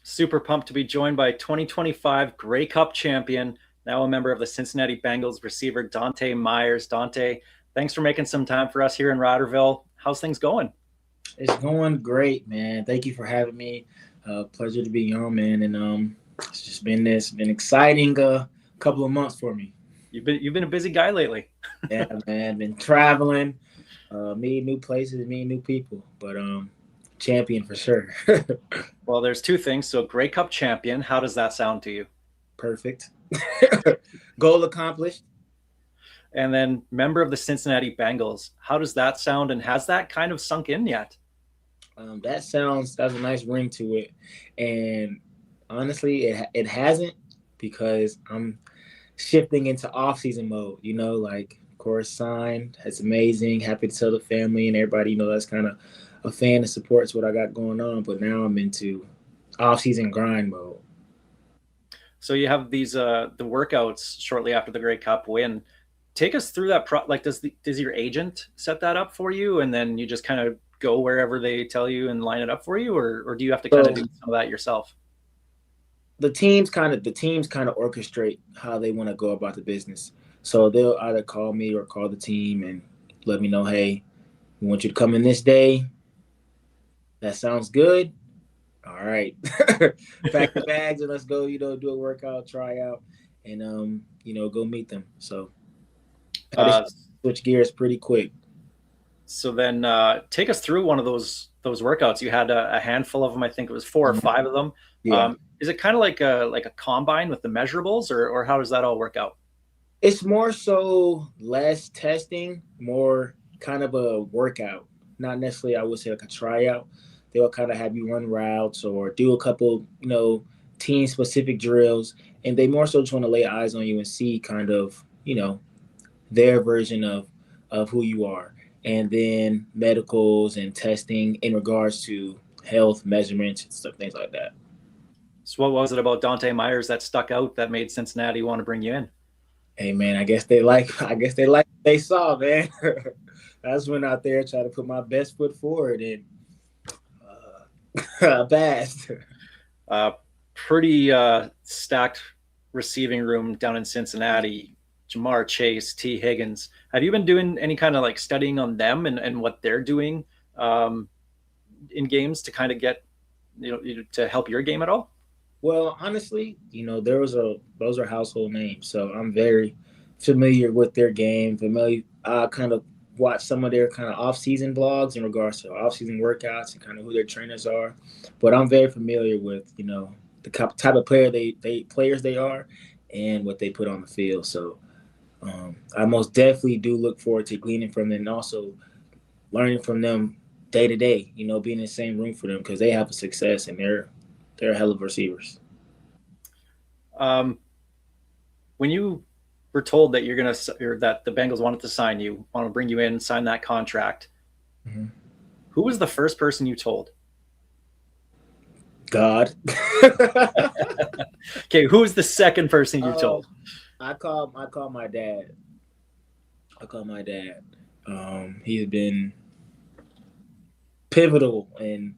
Super pumped to be joined by 2025 Grey Cup champion, now a member of the Cincinnati Bengals, receiver Dohnte Meyers. Dohnte, thanks for making some time for us here in Riderville. How's things going? It's going great, man. Thank you for having me. Pleasure to be on, man. And it's just been exciting couple of months for me. You've been a busy guy lately. Yeah, man. Been traveling, meeting new places, meeting new people. But champion for sure. Well, there's two things. So, Grey Cup champion, how does that sound to you? Perfect. Goal accomplished. And then member of the Cincinnati Bengals, how does that sound? And has that kind of sunk in yet? That's a nice ring to it, and honestly, it hasn't because I'm shifting into off season mode. Like of course signed. That's amazing. Happy to tell the family and everybody. That's kind of a fan that supports what I got going on. But now I'm into off season grind mode. So you have these the workouts shortly after the Grey Cup win. Take us through that. Like, does your agent set that up for you, and then you just kind of go wherever they tell you and line it up for you, or do you have to kind of So do some of that yourself? the teams kind of orchestrate how they want to go about the business. So they'll either call me or call the team and let me know, hey, we want you to come in this day. That sounds good. All right. Pack the bags and let's go, do a workout, try out, and go meet them. So I just Uh, switch gears pretty quick. so then take us through one of those workouts. You had a handful of them. I think it was four or Mhm. five of them. Yeah. Is it kind of like a combine with the measurables, or how does that all work out? It's more so less testing, more kind of a workout. Not necessarily, I would say, like a tryout. They'll kind of have you run routes or do a couple, team specific drills. And they more so just want to lay eyes on you and see kind of, their version of who you are. And then medicals and testing in regards to health measurements and stuff, things like that. So what was it about Dohnte Meyers that stuck out that made Cincinnati want to bring you in? Hey man, I guess they like what they saw, man. I just went out there try to put my best foot forward and passed. Uh, Pretty stacked receiving room down in Cincinnati. Jamar Chase, T. Higgins. Have you been doing any kind of like studying on them and what they're doing um, in games to kind of get to help your game at all? Well, honestly, those are household names, so I'm very familiar with their game. Familiar, I kind of watch some of their kind of off-season blogs in regards to off-season workouts and kind of who their trainers are. But I'm very familiar with the type of they players they are and what they put on the field. So I most definitely do look forward to gleaning from them and also learning from them day to day. Being in the same room for them because they have a success and they're a hell of receivers. Um, when you were told that or that the Bengals wanted to sign you, want to bring you in, sign that contract, Mhm. who was the first person you told? God. Okay, who was the second person you um, told? I call my dad. I call my dad. He's been pivotal in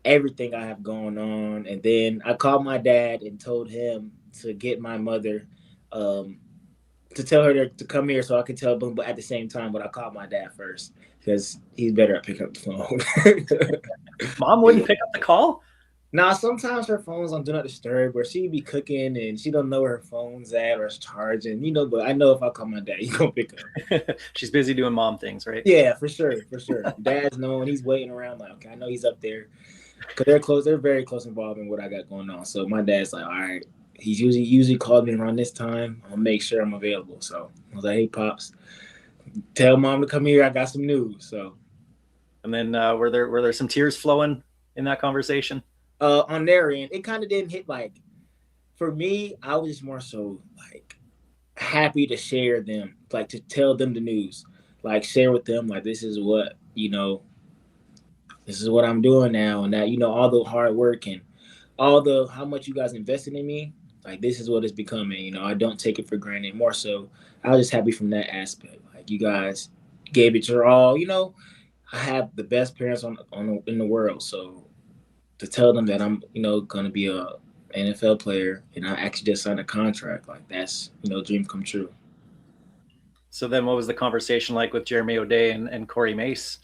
everything I have going on. And then I called my dad and told him to get my mother, um, to tell her to come here so I could tell them, but at the same time, but I called my dad first because he's better at picking up the phone. Mom wouldn't Yeah. pick up the call. Now sometimes her phone's on do not disturb, where she be cooking and she don't know where her phone's at or it's charging, But I know if I call my dad, he gonna pick up. She's busy doing mom things, right? Yeah, for sure, for sure. Dad's knowing he's waiting around like, okay, I know he's up there because they're close. They're very close involved in what I got going on. So my dad's like, all right, he's usually called me around this time. I'll make sure I'm available. So I was like, hey pops, tell mom to come here. I got some news. So And then were there some tears flowing in that conversation? on their end, it kind of didn't hit like for me. I was just more so like happy to share them, like to tell them the news, like share with them like this is what I'm doing now, and that all the hard work and all the how much you guys invested in me, like this is what it's becoming. I don't take it for granted. More so, I was just happy from that aspect. Like you guys gave it your all. I have the best parents in the world, so to tell them that I'm, going to be a NFL player and I actually just signed a contract. Like that's, dream come true. So then, what was the conversation like with Jeremy O'Day and Corey Mace?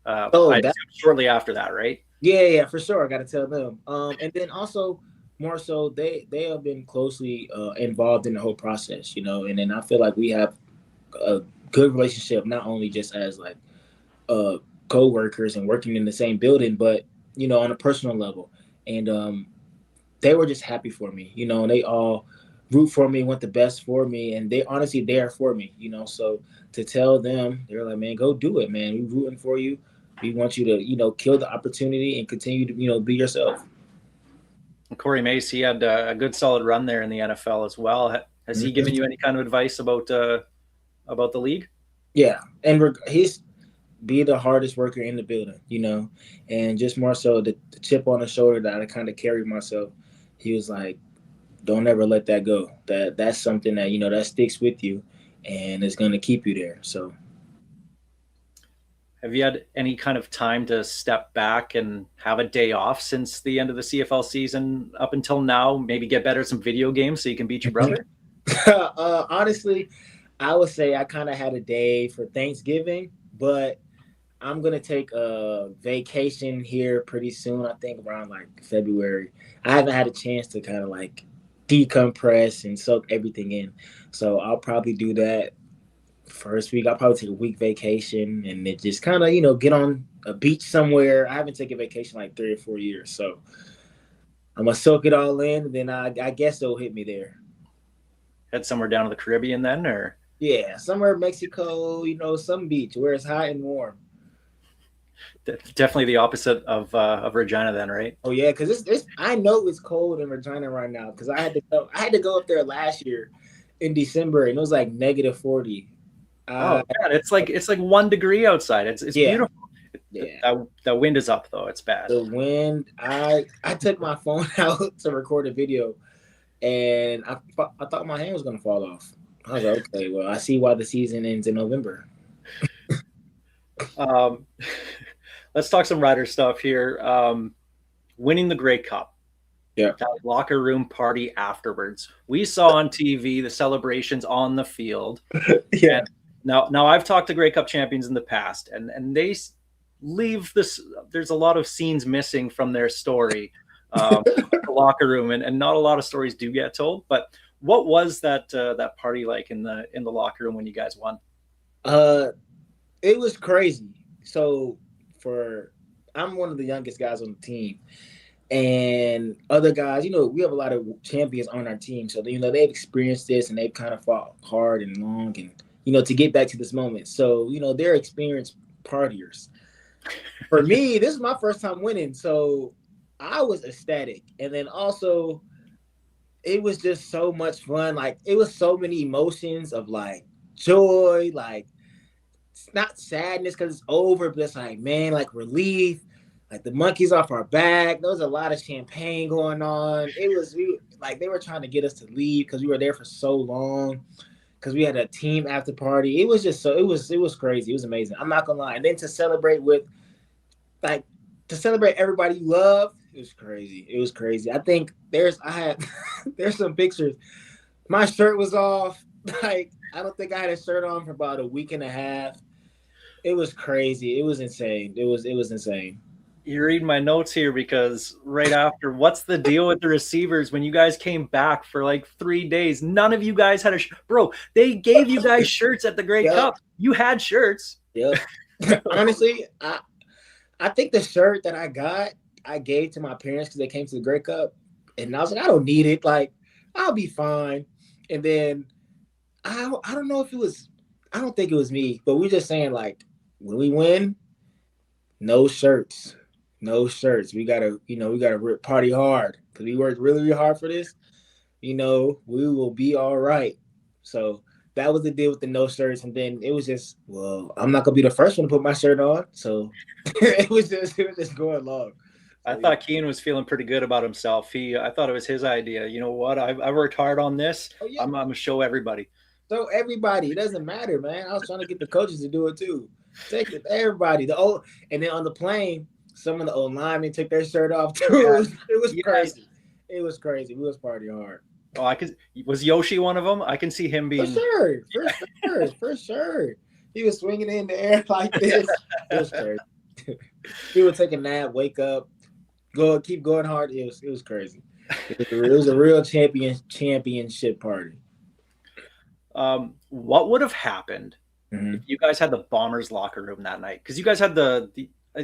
I Oh, that assume shortly after that, right? yeah, for sure. I got to tell them. And then also more so, they have been closely involved in the whole process, And then I feel like we have a good relationship, not only just as like uh co-workers and working in the same building, but on a personal level. And they were just happy for me, and they all root for me, want the best for me, and they honestly there for me, So to tell them, they're like, man, go do it, man. We rooting for you. We want you to, kill the opportunity and continue to, be yourself. Corey Mace, he had a good solid run there in the NFL as well. Has he given Mm-hmm. you any kind of advice about the league? Yeah, and he's be the hardest worker in the building, and just more so the chip on the shoulder that I kind of carried myself. He was like, don't ever let that go. That's something that that sticks with you, and it's gonna keep you there. So Have you had any kind of time to step back and have a day off since the end of the CFL season up until now? Maybe get better at some video games so you can beat your brother? honestly, I would say I kind of had a day for Thanksgiving, but I'm gonna take a vacation here pretty soon. I think around like February. I haven't had a chance to kind of like decompress and soak everything in, so I'll probably do that first week. I'll probably take a week vacation and then just kind of get on a beach somewhere. I haven't taken vacation like 3 or 4 years, so I'm gonna soak it all in, and then I guess it'll hit me there. Head somewhere down to the Caribbean then, or Yeah, somewhere in Mexico, some beach where it's hot and warm. definitely the opposite of Regina then, right? Oh yeah, because it's I know it's cold in Regina right now because I had to go up there last year in December and it was like -40. Oh Uh, man, it's like 1 degree outside. It's yeah, beautiful. yeah. That wind is up though. It's bad. The wind. I took my phone out to record a video and I thought my hand was gonna fall off. I was like, okay, well, I see why the season ends in November. Um, let's talk some Rider stuff here. Winning the Grey Cup, Yeah, that locker room party afterwards. We saw on TV the celebrations on the field. yeah. And now I've talked to Grey Cup champions in the past, and they leave this. There's a lot of scenes missing from their story, the locker room, and not a lot of stories do get told. But what was that party like in the locker room when you guys won? Uh, it was crazy. So for I'm one of the youngest guys on the team, and other guys, we have a lot of champions on our team. So, they've experienced this and they've kind of fought hard and long and, to get back to this moment. So, they're experienced partiers. For me, this is my first time winning. So I was ecstatic. And then also, it was just so much fun. Like, it was so many emotions of like joy, like, it's not sadness because it's over, but it's like, man, like relief, like the monkeys off our back. There was a lot of champagne going on. Like they were trying to get us to leave because we were there for so long. Because we had a team after party. It was just it was crazy. It was amazing. I'm not gonna lie. And then like to celebrate everybody you love, it was crazy. It was crazy. I think I had there's some pictures. My shirt was off. Like I don't think I had a shirt on for about a week and a half. It was crazy. It was insane. It was insane. You're reading my notes here because right after, what's the deal with the receivers when you guys came back for like 3 days? None of you guys had bro. They gave you guys shirts at the Grey Yep. Cup. You had shirts. Yep. Honestly, I think the shirt that I got, I gave to my parents because they came to the Grey Cup, and I was like, I don't need it. Like, I'll be fine. And then I don't know if it was. I don't think it was me, but we're just saying like when we win, no shirts, no shirts. We gotta party hard because we worked really, really hard for this. We will be all right. So that was the deal with the no shirts, and then it was just, well, I'm not gonna be the first one to put my shirt on, so it was just going along. I So yeah. thought Keane was feeling pretty good about himself. I thought it was his idea. You know what? I worked hard on this. Oh yeah. I'm gonna show everybody. So everybody, it doesn't matter, man. I was trying to get the coaches to do it too. Take it, everybody. And then on the plane, Some of the old linemen took their shirt off too. Yeah, It was yeah. crazy. It was crazy. We was partying hard. Oh, I could. Was Yoshi one of them? I can see him For being. sure. For sure. For sure. He was swinging in the air like this. It was crazy. He would take a nap, wake up, keep going hard. It was crazy. It was a real championship party. What would have happened if Mm-hmm. you guys had the Bombers locker room that night? Because you guys had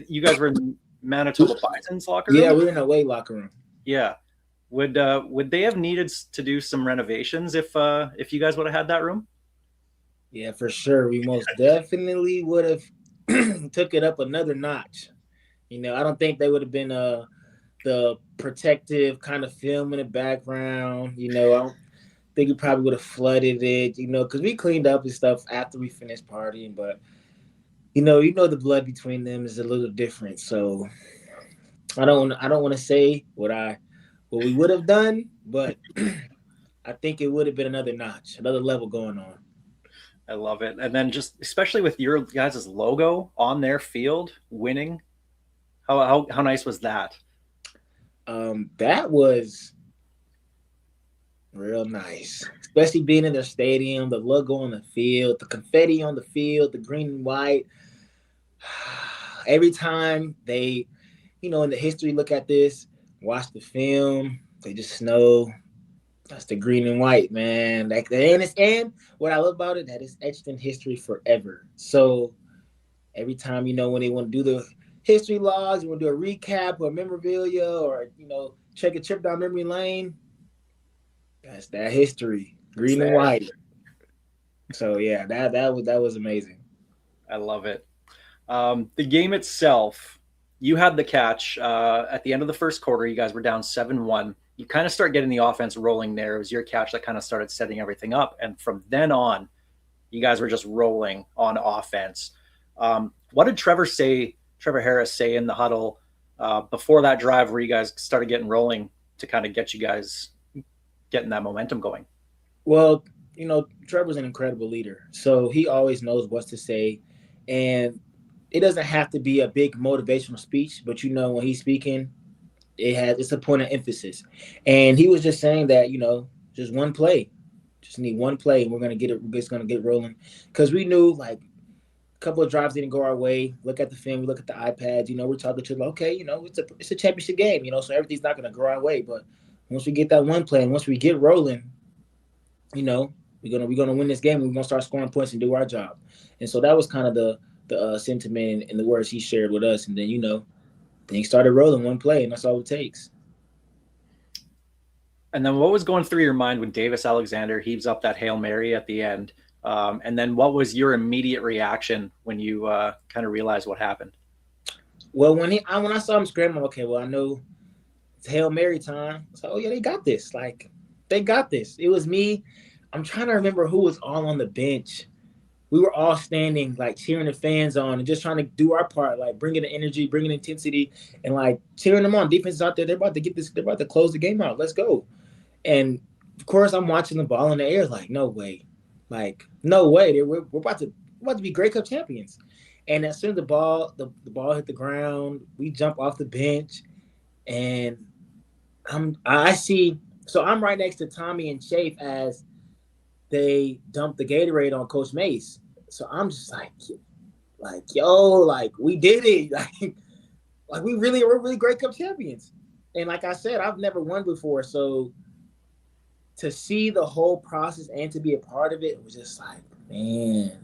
you guys were in Manitoba Bison's locker Yeah, room. we were in a weight locker room. Yeah. Would they have needed to do some renovations if you guys would have had that room? Yeah, for sure. We most definitely would have took it up another notch. I don't think they would have been the protective kind of film in the background. I don't think we probably would have flooded it. Because we cleaned up and stuff after we finished partying, but the blood between them is a little different. So I don't want to say what we would have done, but I think it would have been another notch, another level going on. I love it. And then just especially with your guys' logo on their field winning, how nice was that? That was real nice, especially being in their stadium, the logo on the field, the confetti on the field, the green and white. Every time they, in the history, look at this, watch the film, they just know that's the green and white, man. And what I love about it, that is etched in history forever. So every time, when they want to do the history logs, you want to do a recap or memorabilia or, check a trip down memory lane, that's that history, green and white. So yeah, that was amazing. I love it. The game itself, you had the catch at the end of the first quarter. You guys were down 7-1. You kind of start getting the offense rolling there. It was your catch that kind of started setting everything up. And from then on, you guys were just rolling on offense. What did Trevor Harris say in the huddle before that drive where you guys started getting rolling to kind of get you guys getting that momentum going? Well, Trevor's an incredible leader. So he always knows what to say. And it doesn't have to be a big motivational speech, but when he's speaking, it's a point of emphasis. And he was just saying that, just one play. Just need one play and we're just gonna get rolling. Because we knew like a couple of drives didn't go our way. Look at the film, we look at the iPads, we're talking to them, okay, it's a championship game, so everything's not gonna go our way. But once we get that one play and once we get rolling, we're gonna win this game. We're gonna start scoring points and do our job. And so that was kind of the sentiment and the words he shared with us. And then things started rolling one play, and that's all it takes. And then what was going through your mind when Davis Alexander heaves up that Hail Mary at the end? And then what was your immediate reaction when you kind of realized what happened? Well, when I saw him scrambling, okay, well, I know it's Hail Mary time. So, oh, yeah, they got this. Like, they got this. It was me. I'm trying to remember who was all on the bench. We were all standing, like, cheering the fans on and just trying to do our part, like, bringing the energy, bringing intensity, and, like, cheering them on. Defense is out there. They're about to get this. They're about to close the game out. Let's go. And, of course, I'm watching the ball in the air like, no way. Like, no way. We're about to be Grey Cup champions. And as soon as the ball hit the ground, we jump off the bench, and I see. So I'm right next to Tommy and Chafe as they dump the Gatorade on Coach Mace. So I'm just like yo, like we did it, like we're really Grey Cup champions. And like I said, I've never won before, so to see the whole process and to be a part of it was just like, man,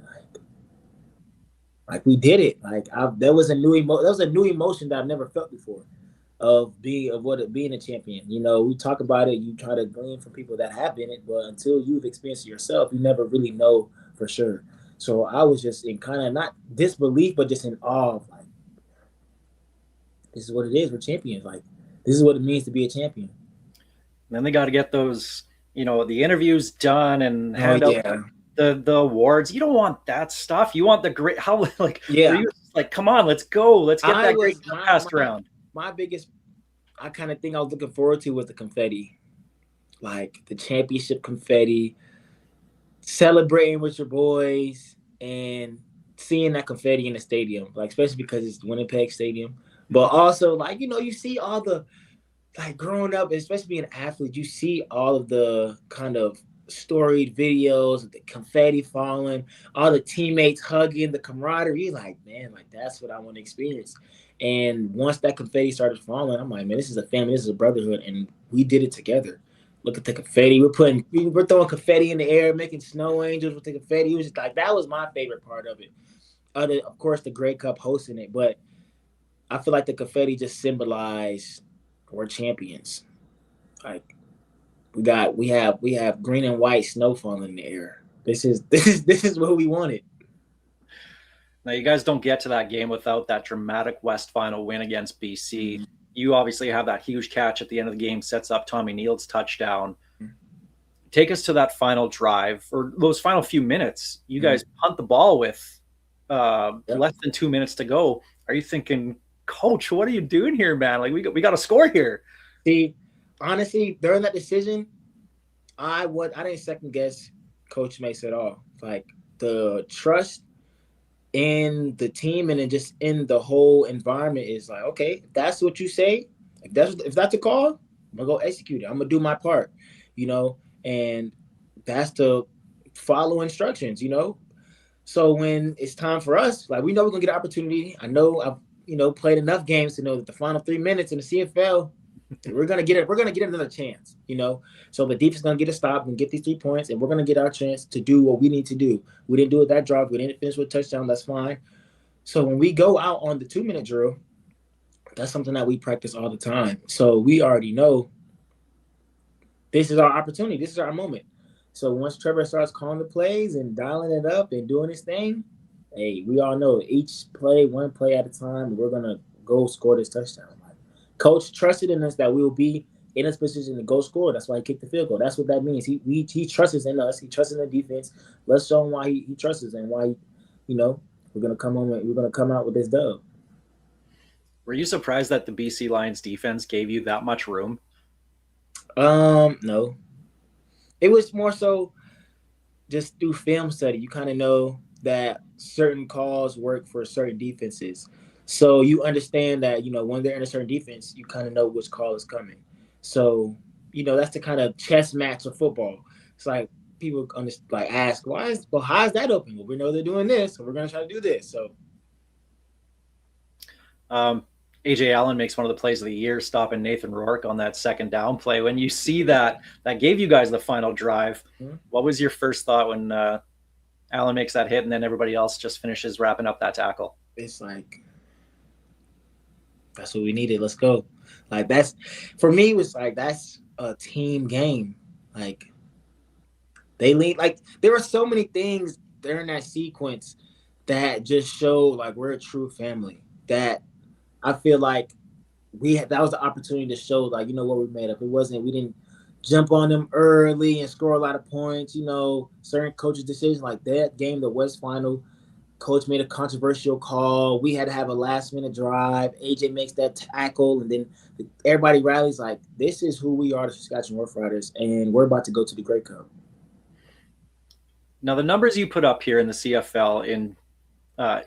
like we did it. Like that was a new emotion that I've never felt before of being a champion. We talk about it, you try to glean from people that have been it, but until you've experienced it yourself, you never really know for sure. So I was just in kind of not disbelief, but just in awe of like, this is what it is. We're champions. Like, this is what it means to be a champion. And then they got to get those, the interviews done and hand out the awards. You don't want that stuff. You want the great, like, come on, let's go. Let's get that great passed around. My biggest, I kind of thing I was looking forward to was the confetti, like the championship confetti, celebrating with your boys and seeing that confetti in the stadium, like especially because it's Winnipeg Stadium. But also, like, you see all the, like, growing up, especially being an athlete, you see all of the kind of storied videos of the confetti falling, all the teammates hugging, the camaraderie. Like, man, like, that's what I want to experience. And once that confetti started falling, I'm like, man, this is a family, this is a brotherhood, and we did it together. Look at the confetti. We're throwing confetti in the air, making snow angels with the confetti. It was just like, that was my favorite part of it. Other, of course, the Grey Cup hosting it, but I feel like the confetti just symbolized we're champions. Like, we have green and white snow falling in the air. This is what we wanted. Now, you guys don't get to that game without that dramatic West Final win against BC. Mm-hmm. You obviously have that huge catch at the end of the game, sets up Tommy Neal's touchdown. Take us to that final drive, or those final few minutes. You guys punt the ball with less than 2 minutes to go. Are you thinking, Coach, what are you doing here, man? Like, we got to score here. See, honestly, during that decision, I didn't second guess Coach Mace at all. Like, the trust in the team and then just in the whole environment is like, okay, if that's what you say, if that's a call, I'm gonna go execute it. I'm gonna do my part, and that's to follow instructions. So when it's time for us, like, we know we're gonna get an opportunity. I know I've played enough games to know that the final 3 minutes in the CFL, we're gonna get it. We're gonna get another chance. So the defense is gonna get a stop and get these 3 points, and we're gonna get our chance to do what we need to do. We didn't do it that drive. We didn't finish with a touchdown. That's fine. So when we go out on the 2 minute drill, that's something that we practice all the time. So we already know this is our opportunity. This is our moment. So once Trevor starts calling the plays and dialing it up and doing his thing, hey, we all know each play, one play at a time, we're gonna go score this touchdown. Like, Coach trusted in us that we will be in this position to go score. That's why he kicked the field goal. That's what that means. He trusts in us. He trusts in the defense. Let's show him why he trusts us and why we're gonna come out with this dub. Were you surprised that the BC Lions defense gave you that much room? No. It was more so just through film study. You kind of know that certain calls work for certain defenses. So you understand that, when they're in a certain defense, you kind of know which call is coming. So, that's the kind of chess match of football. It's like people ask, how is that open? Well, we know they're doing this, so we're going to try to do this. So, AJ Allen makes one of the plays of the year, stopping Nathan Rourke on that second down play. When you see that gave you guys the final drive, what was your first thought when Allen makes that hit and then everybody else just finishes wrapping up that tackle? It's like, that's what we needed. Let's go. Like, that's, for me, it was like, that's a team game. Like, they lead, like, there were so many things during that sequence that just show, like, we're a true family. That I feel like that was the opportunity to show, like, what we made up. We didn't jump on them early and score a lot of points. Certain coaches' decisions, like that game, the West Final, Coach made a controversial call. We had to have a last-minute drive. AJ makes that tackle, and then everybody rallies like, this is who we are, the Saskatchewan Roughriders, and we're about to go to the Grey Cup. Now, the numbers you put up here in the CFL in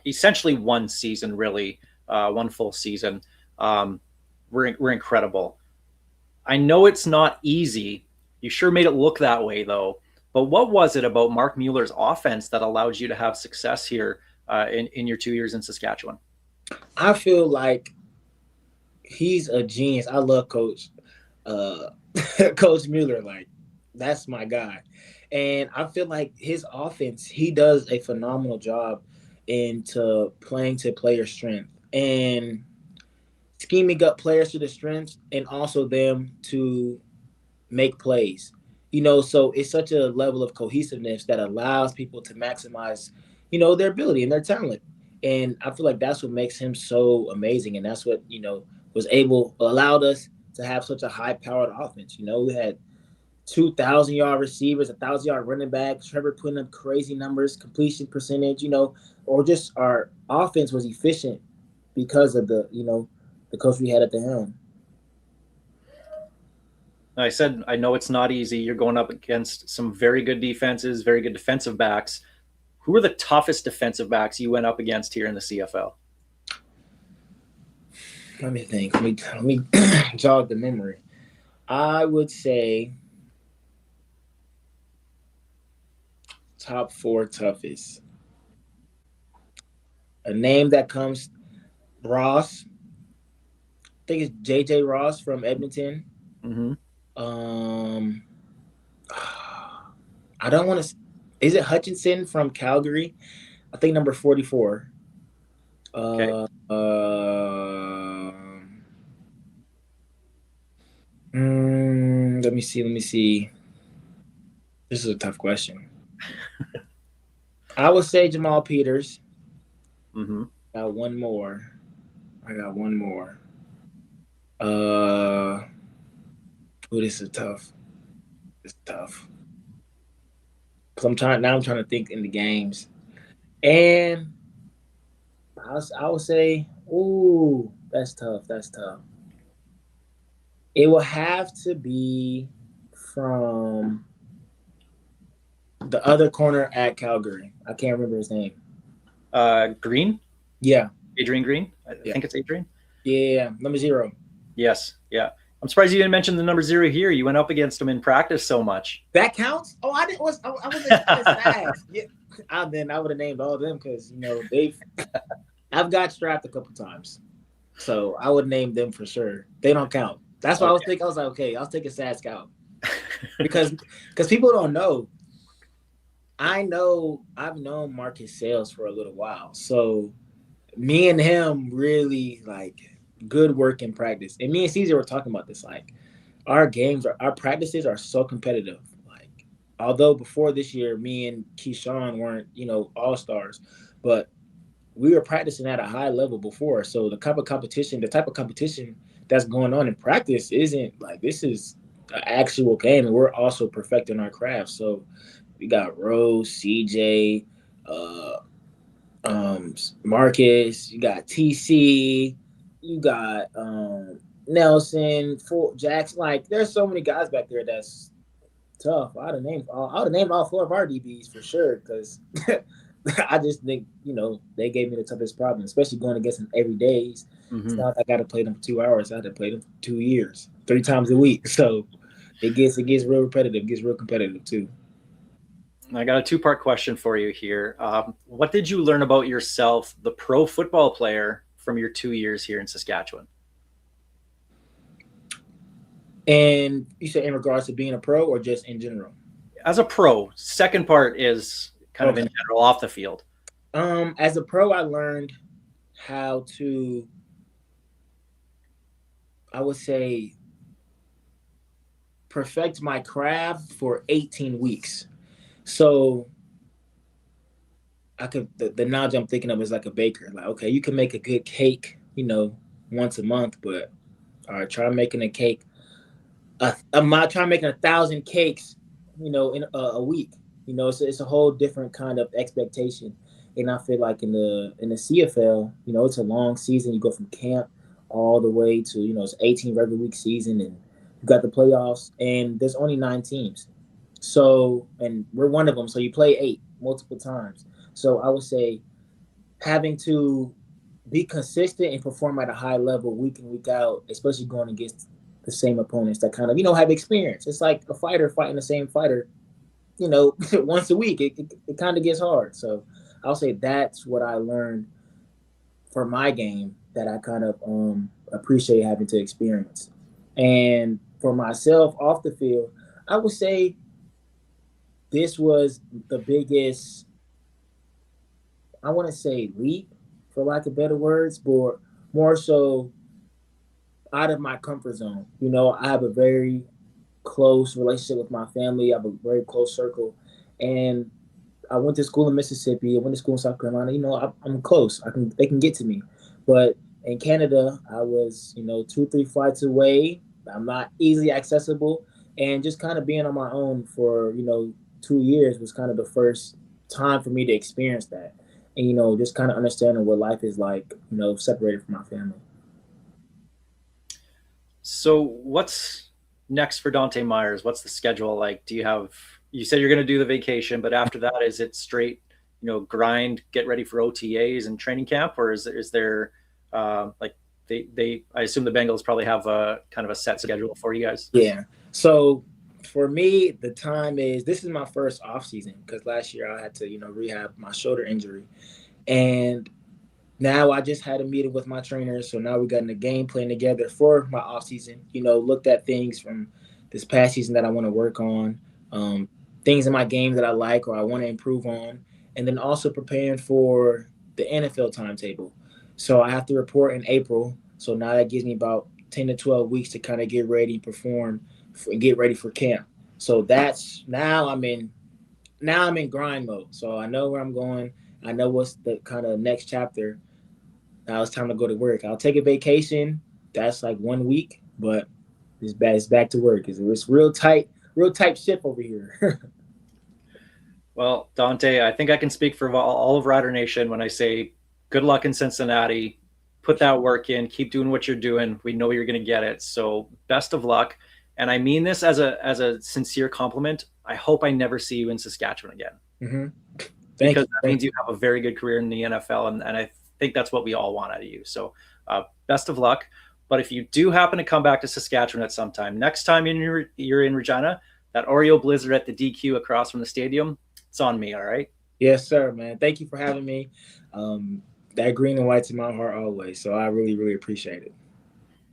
essentially one season, really, one full season, were incredible. I know it's not easy. You sure made it look that way, though. But what was it about Mark Mueller's offense that allowed you to have success here in your 2 years in Saskatchewan? I feel like he's a genius. I love Coach Coach Mueller. Like, that's my guy. And I feel like his offense, he does a phenomenal job into playing to player strength and scheming up players to the strengths and also them to make plays. So it's such a level of cohesiveness that allows people to maximize, their ability and their talent. And I feel like that's what makes him so amazing. And that's what, allowed us to have such a high powered offense. We had 2,000-yard receivers, 1,000-yard running backs, Trevor putting up crazy numbers, completion percentage, or just our offense was efficient because of the coach we had at the helm. I said, I know it's not easy. You're going up against some very good defenses, very good defensive backs. Who are the toughest defensive backs you went up against here in the CFL? Let me think. Let me jog the memory. I would say top four toughest. A name that comes Ross. I think it's JJ Ross from Edmonton. Mm-hmm. Um, I don't want to. Is it Hutchinson from Calgary? I think number 44. Okay. Uh, let me see. Let me see. This is a tough question. I would say Jamal Peters. Mm-hmm. Got one more. I got one more. Uh, oh, this is tough. It's tough. Cause I'm trying to think in the games, and I would say, ooh, that's tough. That's tough. It will have to be from the other corner at Calgary. I can't remember his name. Green, Yeah, Adrian Green. I yeah, think it's Adrian. yeah. Number 0. Yes. Yeah. I'm surprised you didn't mention the number 0 here. You went up against him in practice so much. That counts. Oh, I didn't. I was expecting Sags. Yeah, I would have named all of them because they've. I've got strapped a couple times, so I would name them for sure. They don't count. That's why I was Okay. thinking. I was like, okay, I'll take a Sags out because people don't know. I've known Marcus Sales for a little while, so me and him really like good work in practice. And me and Caesar were talking about this. Like our practices are so competitive. Like although before this year, me and Keyshawn weren't all stars, but we were practicing at a high level before. So the type of competition that's going on in practice isn't like this is an actual game, and we're also perfecting our craft. So we got Rose, CJ, uh, Marcus, you got TC, you got Nelson, Jackson. Like, there's so many guys back there that's tough. I would have named all 4 of our DBs for sure because I just think they gave me the toughest problem, especially going against them every day. It's Mm-hmm. not like I got to play them for 2 hours. I had to play them for 2 years, 3 times a week. So it gets real repetitive, it gets real competitive too. I got a two-part question for you here. What did you learn about yourself, the pro football player, from your 2 years here in Saskatchewan? And you said in regards to being a pro or just in general? As a pro, second part is kind of in Okay. general off the field. As a pro, I learned how to, I would say, perfect my craft for 18 weeks. So the knowledge I'm thinking of is like a baker. Like, okay, you can make a good cake, once a month, but all right, try making a cake. I'm not trying making 1,000 cakes, in a week. It's a whole different kind of expectation. And I feel like in the CFL, it's a long season. You go from camp all the way to it's 18 regular week season, and you got the playoffs, and there's only 9 teams. So, and we're one of them. So you play 8 multiple times. So I would say having to be consistent and perform at a high level week in, week out, especially going against the same opponents that kind of, have experience. It's like a fighter fighting the same fighter, once a week. It kind of gets hard. So I'll say that's what I learned for my game that I kind of appreciate having to experience. And for myself off the field, I would say this was the biggest, I want to say leap, for lack of better words, but more so out of my comfort zone. I have a very close relationship with my family. I have a very close circle, and I went to school in Mississippi. I went to school in South Carolina. I'm close. They can get to me, but in Canada, I was 2-3 flights away. I'm not easily accessible, and just kind of being on my own for 2 years was kind of the first time for me to experience that, and just kind of understanding what life is like, separated from my family. So, what's next for Dohnte Meyers? What's the schedule like? Do you have? You said you're going to do the vacation, but after that, is it straight, grind, get ready for OTAs and training camp, or is there like I assume the Bengals probably have a kind of a set schedule for you guys. Yeah. So for me, the time is this is my first off season because last year I had to rehab my shoulder injury, and now I just had a meeting with my trainer. So now we got a game plan together for my off season. Looked at things from this past season that I want to work on, um, things in my game that I like or I want to improve on, and then also preparing for the NFL timetable. So I have to report in April. So now that gives me about 10 to 12 weeks to kind of get ready, perform, and get ready for camp. So that's now I'm in grind mode. So I know where I'm going. I know what's the kind of next chapter. Now it's time to go to work. I'll take a vacation. That's like 1 week, but it's back to work. It's real tight ship over here. Well, Dohnte, I think I can speak for all of Rider Nation when I say good luck in Cincinnati. Put that work in. Keep doing what you're doing. We know you're going to get it. So best of luck. And I mean this as a sincere compliment. I hope I never see you in Saskatchewan again. Mm-hmm. Because that means you have a very good career in the NFL, and I think that's what we all want out of you. So best of luck. But if you do happen to come back to Saskatchewan at some time, next time you're in Regina, that Oreo Blizzard at the DQ across from the stadium, it's on me, all right? Yes, sir, man. Thank you for having me. That green and white's in my heart always. So I really, really appreciate it.